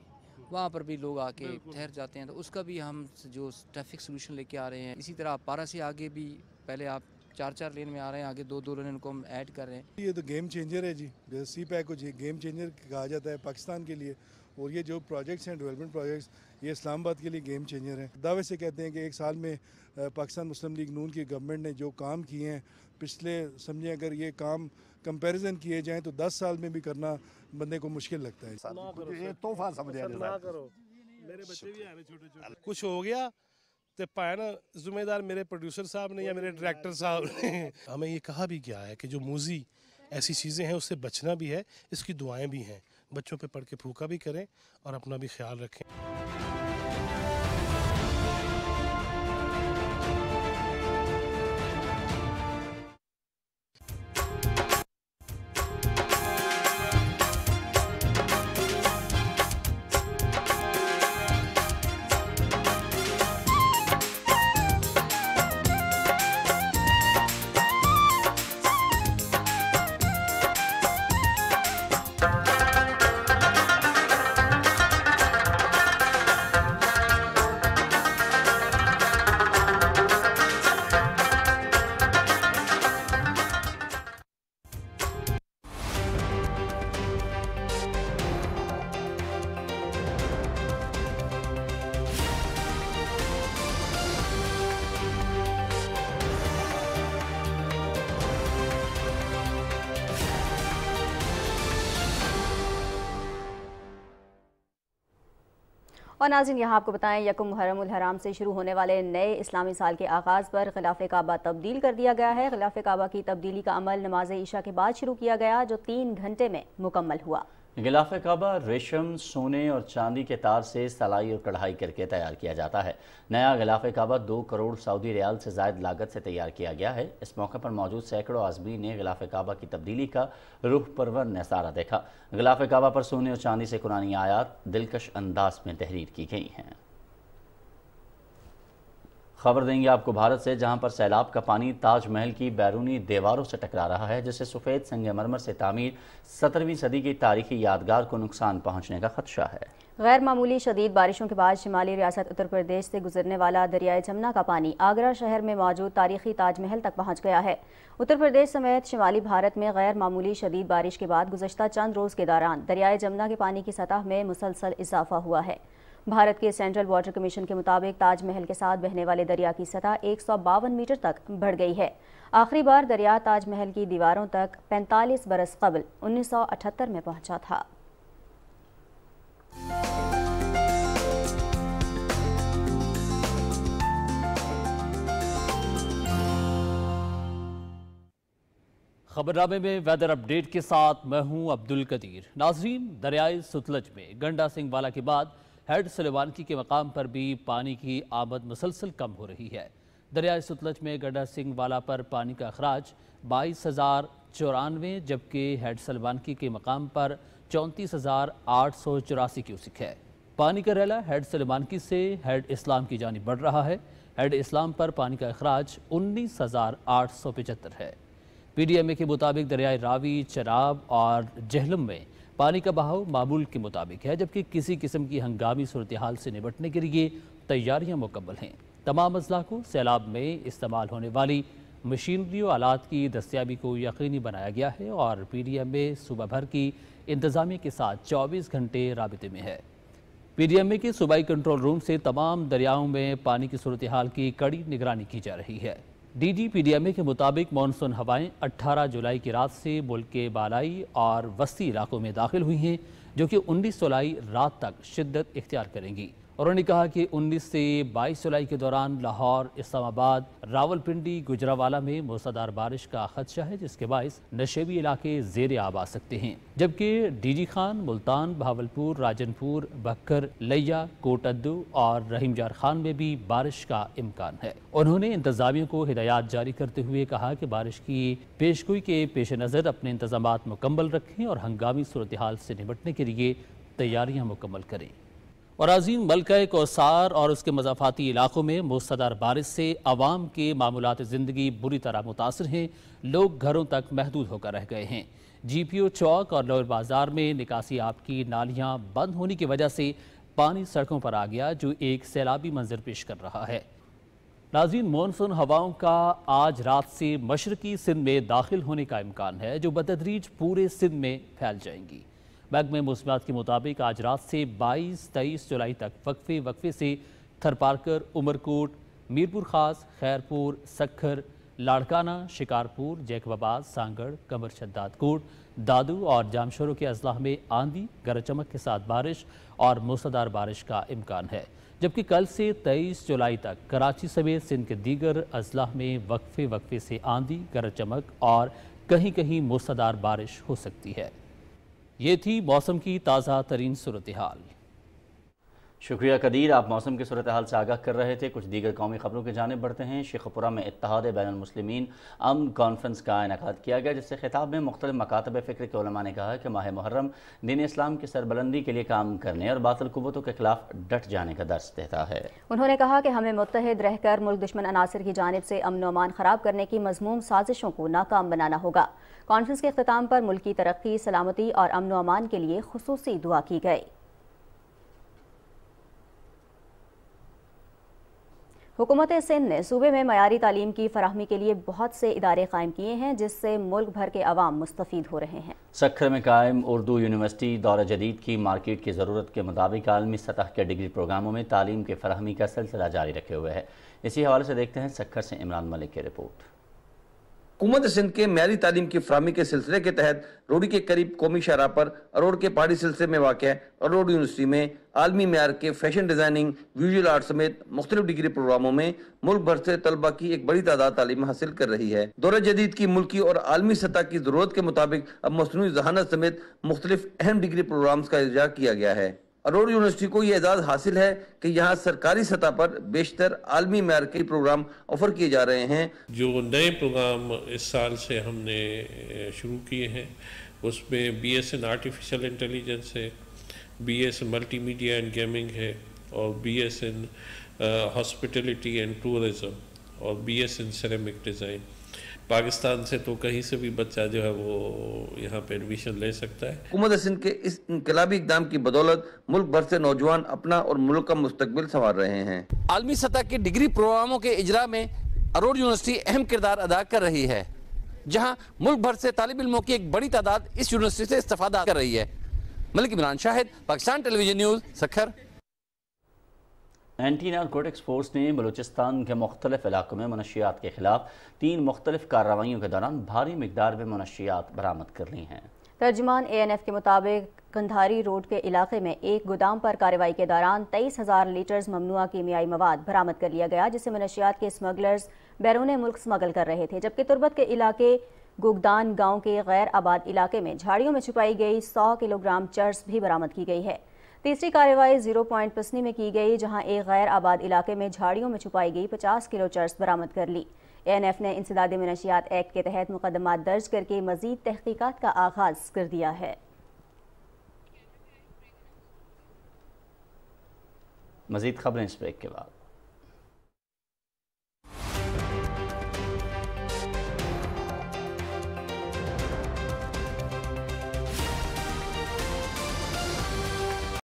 وہاں پر بھی لوگ آ کے ٹھہر جاتے ہیں, تو اس کا بھی ہم جو ٹریفک سولوشن لے کے آ رہے ہیں. اسی طرح پارا سے آگے بھی پہلے آپ 4 لین میں آ رہے ہیں, آگے 2 لین کو ہم ایڈ کر رہے ہیں. یہ تو گیم چینجر ہے جی, سی پیک کو گیم چینجر کہا جاتا ہے پاکستان کے لیے, اور یہ جو پروجیکٹس ہیں ڈیولپمنٹ پروجیکٹس یہ اسلام آباد کے لیے گیم چینجر ہیں. دعوے سے کہتے ہیں کہ 1 سال میں پاکستان مسلم لیگ نون کی گورنمنٹ نے جو کام کیے ہیں پچھلے سمجھیں اگر یہ کام کمپیریزن کیے جائیں تو 10 سال میں بھی کرنا بندے کو مشکل لگتا ہے. کچھ ہو گیا تو پایا نا ذمہ دار میرے پروڈیوسر صاحب نے یا میرے ڈائریکٹر صاحب نے. ہمیں یہ کہا بھی کیا ہے کہ جو موزی ایسی چیزیں ہیں اس سے بچنا بھی ہے, اس کی دعائیں بھی ہیں. بچوں پہ پڑھ کے پھوکا بھی کریں اور اپنا بھی خیال رکھیں. اور ناظرین یہاں آپ کو بتائیں 1 محرم الحرام سے شروع ہونے والے نئے اسلامی سال کے آغاز پر غلاف کعبہ تبدیل کر دیا گیا ہے. غلاف کعبہ کی تبدیلی کا عمل نماز عشاء کے بعد شروع کیا گیا جو 3 گھنٹے میں مکمل ہوا. غلاف کعبہ ریشم، سونے اور چاندی کے تار سے سلائی اور کڑھائی کر کے تیار کیا جاتا ہے. نیا غلاف کعبہ 2 کروڑ سعودی ریال سے زائد لاگت سے تیار کیا گیا ہے. اس موقع پر موجود سینکڑوں عازمین نے غلاف کعبہ کی تبدیلی کا روح پرور نظارہ دیکھا. غلاف کعبہ پر سونے اور چاندی سے قرآنی آیات دلکش انداز میں تحریر کی گئی ہیں. خبر دیں گے آپ کو بھارت سے، جہاں پر سیلاب کا پانی تاج محل کی بیرونی دیواروں سے ٹکرا رہا ہے، جس سے سفید سنگ مرمر سے تعمیر 17ویں صدی کی تاریخی یادگار کو نقصان پہنچنے کا خدشہ ہے. غیر معمولی شدید بارشوں کے بعد شمالی ریاست اتر پردیش سے گزرنے والا دریائے جمنا کا پانی آگرہ شہر میں موجود تاریخی تاج محل تک پہنچ گیا ہے. اتر پردیش سمیت شمالی بھارت میں غیر معمولی شدید بارش کے بعد گزشتہ چند روز کے دوران دریائے جمنا کے پانی کی سطح میں مسلسل اضافہ ہوا ہے. بھارت کے سینٹرل واٹر کمیشن کے مطابق تاج محل کے ساتھ بہنے والے دریا کی سطح 152 میٹر تک بڑھ گئی ہے. آخری بار دریا تاج محل کی دیواروں تک 45 برس قبل 1978 میں پہنچا تھا. خبرنامے میں ویدر اپ ڈیٹ کے ساتھ میں ہوں عبدالقدیر. ناظرین، دریائے ستلج میں گنڈا سنگھ والا کے بعد ہیڈ سلیوانکی کے مقام پر بھی پانی کی آمد مسلسل کم ہو رہی ہے. دریائے ستلج میں گنڈا سنگھ والا پر پانی کا اخراج 22,094 جبکہ ہیڈ سلیوانکی کے مقام پر 34,884 کیوسک ہے. پانی کا ریلا ہیڈ سلیوانکی سے ہیڈ اسلام کی جانب بڑھ رہا ہے. ہیڈ اسلام پر پانی کا اخراج 19,875 ہے. پی ڈی ایم اے کے مطابق دریائے راوی، چناب اور جہلم میں پانی کا بہاؤ معمول کے مطابق ہے، جبکہ کسی قسم کی ہنگامی صورتحال سے نمٹنے کے لیے تیاریاں مکمل ہیں. تمام اضلاع کو سیلاب میں استعمال ہونے والی مشینری و آلات کی دستیابی کو یقینی بنایا گیا ہے اور پی ڈی ایم اے صوبہ بھر کی انتظامیہ کے ساتھ 24 گھنٹے رابطے میں ہے. پی ڈی ایم اے کے صوبائی کنٹرول روم سے تمام دریاؤں میں پانی کی صورتحال کی کڑی نگرانی کی جا رہی ہے. D G P D M A کے مطابق مانسون ہوائیں 18 جولائی کی رات سے ملک کے بالائی اور وسطی علاقوں میں داخل ہوئی ہیں، جو کہ 19 جولائی رات تک شدت اختیار کریں گی. انہوں نے کہا کہ 19 سے 22 جولائی کے دوران لاہور، اسلام آباد، راولپنڈی، گجرانوالہ میں موسلادھار بارش کا خدشہ ہے، جس کے باعث نشیبی علاقے زیر آب آ سکتے ہیں. جبکہ ڈی جی خان، ملتان، بہاولپور، راجنپور، بکر، لیا، کوٹ ادو اور رحیم جار خان میں بھی بارش کا امکان ہے. انہوں نے انتظامیہ کو ہدایات جاری کرتے ہوئے کہا کہ بارش کی پیشگوئی کے پیش نظر اپنے انتظامات مکمل رکھیں اور ہنگامی صورتحال سے نمٹنے کے لیے تیاریاں مکمل کریں. اراضین ملکہ کوثر اور اس کے مضافاتی علاقوں میں موسلادھار بارش سے عوام کے معمولات زندگی بری طرح متاثر ہیں، لوگ گھروں تک محدود ہو کر رہ گئے ہیں۔ جی پی او چوک اور لوئر بازار میں نکاسی آب کی نالیاں بند ہونے کی وجہ سے پانی سڑکوں پر آ گیا، جو ایک سیلابی منظر پیش کر رہا ہے۔ ناظرین، مونسون ہواؤں کا آج رات سے مشرقی سندھ میں داخل ہونے کا امکان ہے، جو بتدریج پورے سندھ میں پھیل جائیں گی۔ محکمہ موسمیات کے مطابق آج رات سے 22-23 جولائی تک وقفے سے تھرپارکر، عمرکوٹ، میرپور خاص، خیرپور، سکھر، لاڑکانہ، شکارپور، جیکب آباد، سانگڑ، کمر شداد کوٹ، دادو اور جامشورو کے اضلاع میں آندھی، گرج چمک کے ساتھ بارش اور موسلادھار بارش کا امکان ہے، جبکہ کل سے 23 جولائی تک کراچی سمیت سندھ کے دیگر اضلاع میں وقفے سے آندھی، گرج چمک اور کہیں کہیں موسلادھار بارش ہو سکتی ہے۔ یہ تھی موسم کی تازہ ترین صورتحال۔ شکریہ قدیر، آپ موسم کی صورتحال سے آگاہ کر رہے تھے۔ کچھ دیگر قومی خبروں کی جانب بڑھتے ہیں۔ شیخ پورہ میں اتحاد بین المسلمین امن کانفرنس کا انعقاد کیا گیا، جس سے خطاب میں مختلف مکاتب فکر کے علماء نے کہا کہ ماہ محرم دین اسلام کی سربلندی کے لیے کام کرنے اور باطل قوتوں کے خلاف ڈٹ جانے کا درس دیتا ہے۔ انہوں نے کہا کہ ہمیں متحد رہ کر ملک دشمن عناصر کی جانب سے امن و امان خراب کرنے کی مذموم سازشوں کو ناکام بنانا ہوگا۔ کانفرنس کے اختتام پر ملکی ترقی، سلامتی اور امن و امان کے لیے خصوصی دعا کی گئی۔ حکومت سندھ نے صوبے میں معیاری تعلیم کی فراہمی کے لیے بہت سے ادارے قائم کیے ہیں، جس سے ملک بھر کے عوام مستفید ہو رہے ہیں۔ سکھر میں قائم اردو یونیورسٹی دور جدید کی مارکیٹ کی ضرورت کے مطابق عالمی سطح کے ڈگری پروگراموں میں تعلیم کی فراہمی کا سلسلہ جاری رکھے ہوئے ہے۔ اسی حوالے سے دیکھتے ہیں سکھر سے عمران ملک کی رپورٹ۔ حکومت سندھ کے معیاری تعلیم کی فراہمی کے سلسلے کے تحت روڑی کے قریب قومی شاہراہ پر اروڑ کے پہاڑی سلسلے میں واقع اروڑ یونیورسٹی میں عالمی معیار کے فیشن ڈیزائننگ، ویژول آرٹ سمیت مختلف ڈگری پروگراموں میں ملک بھر سے طلبہ کی ایک بڑی تعداد تعلیم حاصل کر رہی ہے۔ دور جدید کی ملکی اور عالمی سطح کی ضرورت کے مطابق اب مصنوعی ذہانت سمیت مختلف اہم ڈگری پروگرامز کا اجرا کیا گیا ہے۔ اروڑ یونیورسٹی کو یہ اعزاز حاصل ہے کہ یہاں سرکاری سطح پر بیشتر عالمی معیار کے پروگرام آفر کیے جا رہے ہیں۔ جو نئے پروگرام اس سال سے ہم نے شروع کیے ہیں، اس میں B S in artificial intelligence ہے، B S multimedia and gaming ہے، اور B S in hospitality and tourism, اور B S in ceramic design. Pakistan سے تو کہیں سے بھی بچہ جو ہے وہ یہاں پہ ایڈمیشن لے سکتا ہے۔ حکومت سندھ کے اس انقلابی اقدام کی بدولت ملک بھر سے نوجوان اپنا اور ملک کا مستقبل سنوار رہے ہیں۔ عالمی سطح کے ڈگری پروگراموں کے اجرا میں اروڑ یونیورسٹی اہم کردار ادا کر رہی ہے، جہاں ملک بھر سے طالب علموں کی ایک بڑی تعداد اس یونیورسٹی سے استفادہ کر رہی ہے۔ Malik Imran Shahid, Pakistan television news, Sukkur. Anti narcotics force نے بلوچستان کے مختلف علاقوں میں منشیات کے خلاف 3 مختلف کارروائیوں کے دوران بھاری مقدار میں منشیات برآمد کر لی ہیں۔ ترجمان ANF کے مطابق گندھاری روڈ کے علاقے میں ایک گودام پر کارروائی کے دوران 23,000 لیٹرز ممنوعہ کیمیائی مواد برآمد کر لیا گیا، جسے منشیات کے اسمگلرز بیرون ملک اسمگل کر رہے تھے، جبکہ تربت کے علاقے گوگدان گاؤں کے غیر آباد علاقے میں جھاڑیوں میں چھپائی گئی 100 کلو گرام چرس بھی برآمد کی گئی ہے۔ تیسری کارروائی 0 پوائنٹ پسنی میں کی گئی، جہاں ایک غیر آباد علاقے میں جھاڑیوں میں چھپائی گئی 50 کلو چرس برآمد کر لی۔ ANF نے انسداد منشیات ایکٹ کے تحت مقدمات درج کر کے مزید تحقیقات کا آغاز کر دیا ہے۔ مزید خبریں اس بریک کے بعد۔